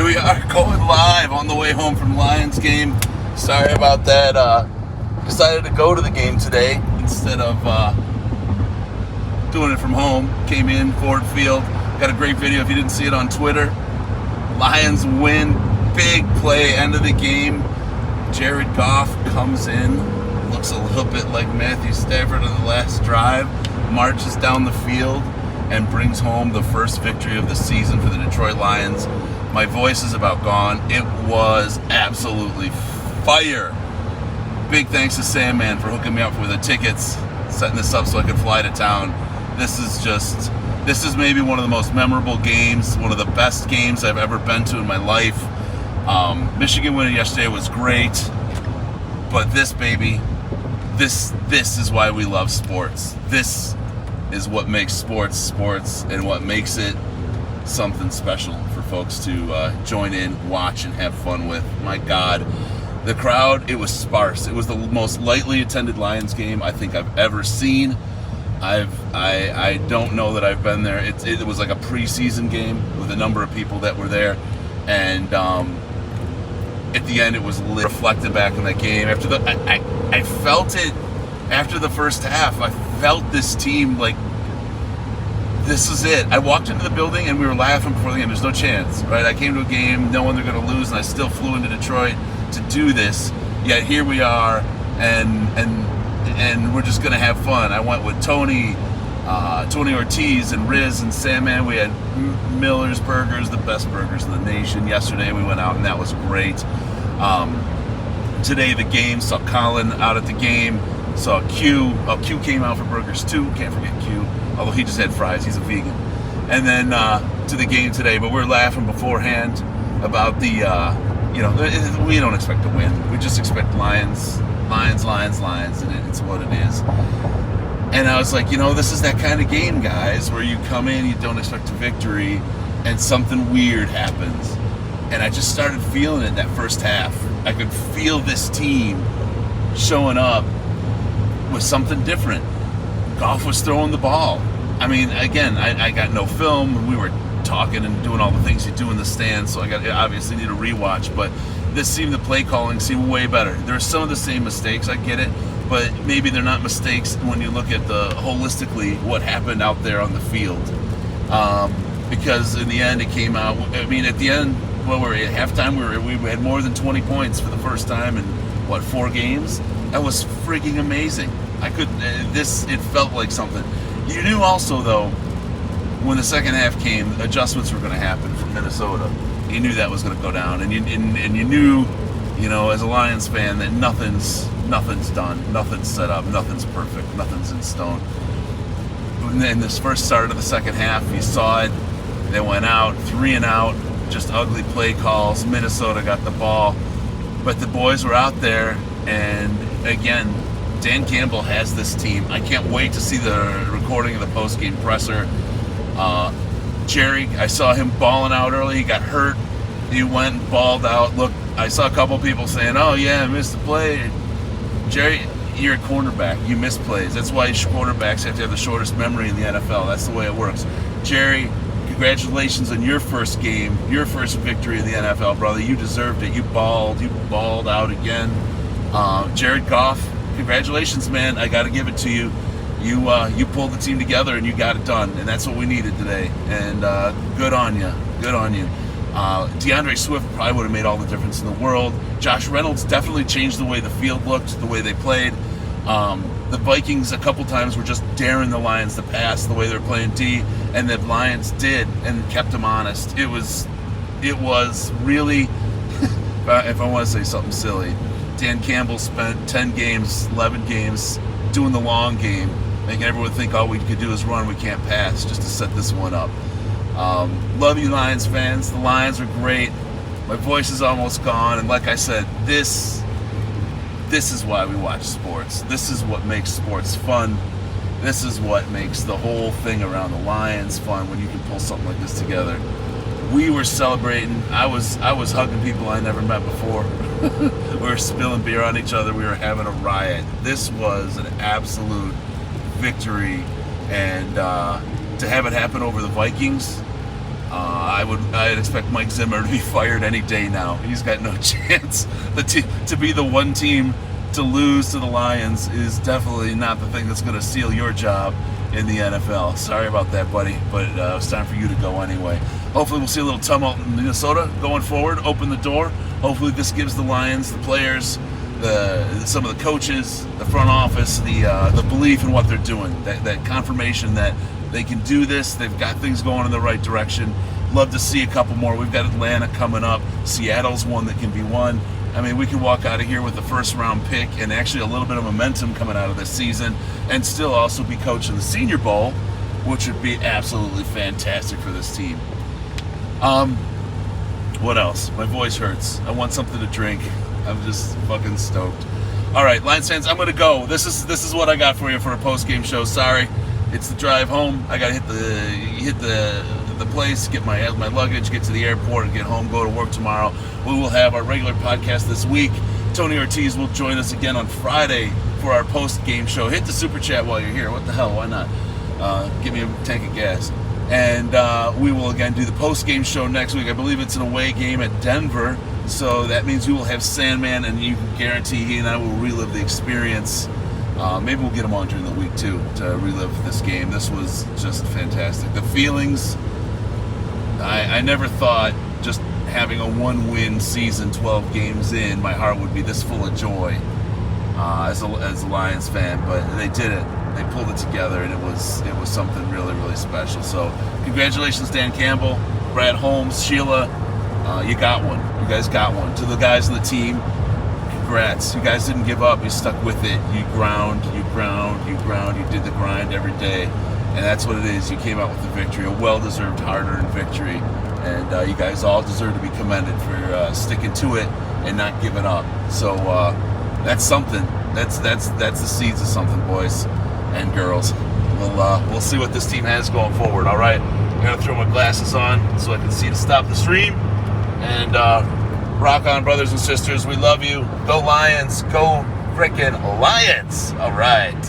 Here we are going live on the way home from Lions game. Sorry about that. Decided to go to the game today instead of doing it from home. Came in Ford Field. Got a great video if you didn't see it on Twitter. Lions win. Big play, end of the game. Jared Goff comes in. Looks a little bit like Matthew Stafford on the last drive. Marches down the field and brings home the first victory of the season for the Detroit Lions. My voice is about gone. It was absolutely fire. Big thanks to Sandman for hooking me up with the tickets, setting this up so I could fly to town. This is maybe one of the most memorable games, one of the best games I've ever been to in my life. Michigan winning yesterday was great, but this baby, this is why we love sports. This is what makes sports and what makes it something special for folks to join in, watch, and have fun with. My God, the crowd, it was sparse. It was the most lightly attended Lions game I think I've ever seen. I don't know that I've been there. It was like a preseason game with a number of people that were there, and at the end it was reflected back in that game. After I felt it after the first half. I felt this team like, this is it. I walked into the building and we were laughing before the game. There's no chance, right? I came to a game knowing they're going to lose, and I still flew into Detroit to do this. Yet here we are, and we're just going to have fun. I went with Tony Ortiz and Riz and Sandman. We had Miller's Burgers, the best burgers in the nation. Yesterday we went out and that was great. Today the game, saw Colin out at the game. Saw Q. Q came out for burgers too. Can't forget Q. Although he just had fries. He's a vegan. And then to the game today. But we're laughing beforehand about the, we don't expect to win. We just expect Lions, and it's what it is. And I was like, this is that kind of game, guys, where you come in, you don't expect a victory, and something weird happens. And I just started feeling it that first half. I could feel this team showing up with something different. Goff was throwing the ball. I mean, again, I got no film. We were talking and doing all the things you do in the stands, so I obviously need a rewatch, but the play calling seemed way better. There are some of the same mistakes, I get it, but maybe they're not mistakes when you look at holistically what happened out there on the field. Because in the end it came out, I mean, at the end, what were we at halftime? We had more than 20 points for the first time in 4 games? That was freaking amazing. It felt like something. You knew also, though, when the second half came, adjustments were going to happen from Minnesota. You knew that was going to go down, and you knew, as a Lions fan, that nothing's done, nothing's set up, nothing's perfect, nothing's in stone. In this first start of the second half, you saw it. They went out, 3 and out, just ugly play calls. Minnesota got the ball, but the boys were out there, and again, Dan Campbell has this team. I can't wait to see the recording of the post-game presser. Jerry, I saw him balling out early. He got hurt. He went and balled out. Look, I saw a couple people saying, "Oh yeah, I missed the play." Jerry, you're a cornerback. You miss plays. That's why quarterbacks have to have the shortest memory in the NFL. That's the way it works. Jerry, congratulations on your first game, your first victory in the NFL, brother. You deserved it. You balled out again. Jared Goff, congratulations, man. I got to give it to you. You pulled the team together and you got it done, and that's what we needed today. And good on you. Good on you. DeAndre Swift probably would have made all the difference in the world. Josh Reynolds definitely changed the way the field looked, the way they played. The Vikings a couple times were just daring the Lions to pass the way they were playing D, and the Lions did and kept them honest. It was really, if I want to say something silly, Dan Campbell spent 10 games, 11 games doing the long game, making everyone think all we could do is run, we can't pass, just to set this one up. Love you, Lions fans. The Lions are great. My voice is almost gone, and like I said, this is why we watch sports. This is what makes sports fun. This is what makes the whole thing around the Lions fun, when you can pull something like this together. We were celebrating. I was hugging people I never met before. We were spilling beer on each other. We were having a riot. This was an absolute victory, and to have it happen over the Vikings, I'd expect Mike Zimmer to be fired any day now. He's got no chance. To be the one team to lose to the Lions is definitely not the thing that's going to steal your job in the NFL. Sorry about that, buddy, but it's time for you to go anyway. Hopefully we'll see a little tumult in Minnesota going forward. Open the door. Hopefully this gives the Lions, the players, some of the coaches, the front office, the belief in what they're doing. That confirmation that they can do this. They've got things going in the right direction. Love to see a couple more. We've got Atlanta coming up. Seattle's one that can be won. I mean, we can walk out of here with the first-round pick and actually a little bit of momentum coming out of this season and still also be coaching the Senior Bowl, which would be absolutely fantastic for this team. What else? My voice hurts. I want something to drink. I'm just fucking stoked. All right, Lions fans, I'm going to go. This is what I got for you for a post-game show. Sorry. It's the drive home. I got to hit the place, get my luggage, get to the airport, and get home, go to work tomorrow. We will have our regular podcast this week. Tony Ortiz will join us again on Friday for our post-game show. Hit the super chat while you're here. What the hell? Why not? Give me a tank of gas. And we will again do the post-game show next week. I believe it's an away game at Denver, so that means we will have Sandman, and you can guarantee he and I will relive the experience. Maybe we'll get him on during the week too to relive this game. This was just fantastic. The feelings, I never thought just having a one-win season, 12 games in, my heart would be this full of joy as a Lions fan, but they did it. They pulled it together, and it was something really, really special. So congratulations, Dan Campbell, Brad Holmes, Sheila. You got one. You guys got one. To the guys on the team, congrats. You guys didn't give up. You stuck with it. You ground. You did the grind every day. And that's what it is. You came out with a victory, a well-deserved, hard-earned victory. And you guys all deserve to be commended for sticking to it and not giving up. So that's something. That's the seeds of something, boys and girls. We'll see what this team has going forward. All right, I'm gonna throw my glasses on so I can see to stop the stream. And rock on, brothers and sisters. We love you. Go Lions. Go frickin' Lions. All right.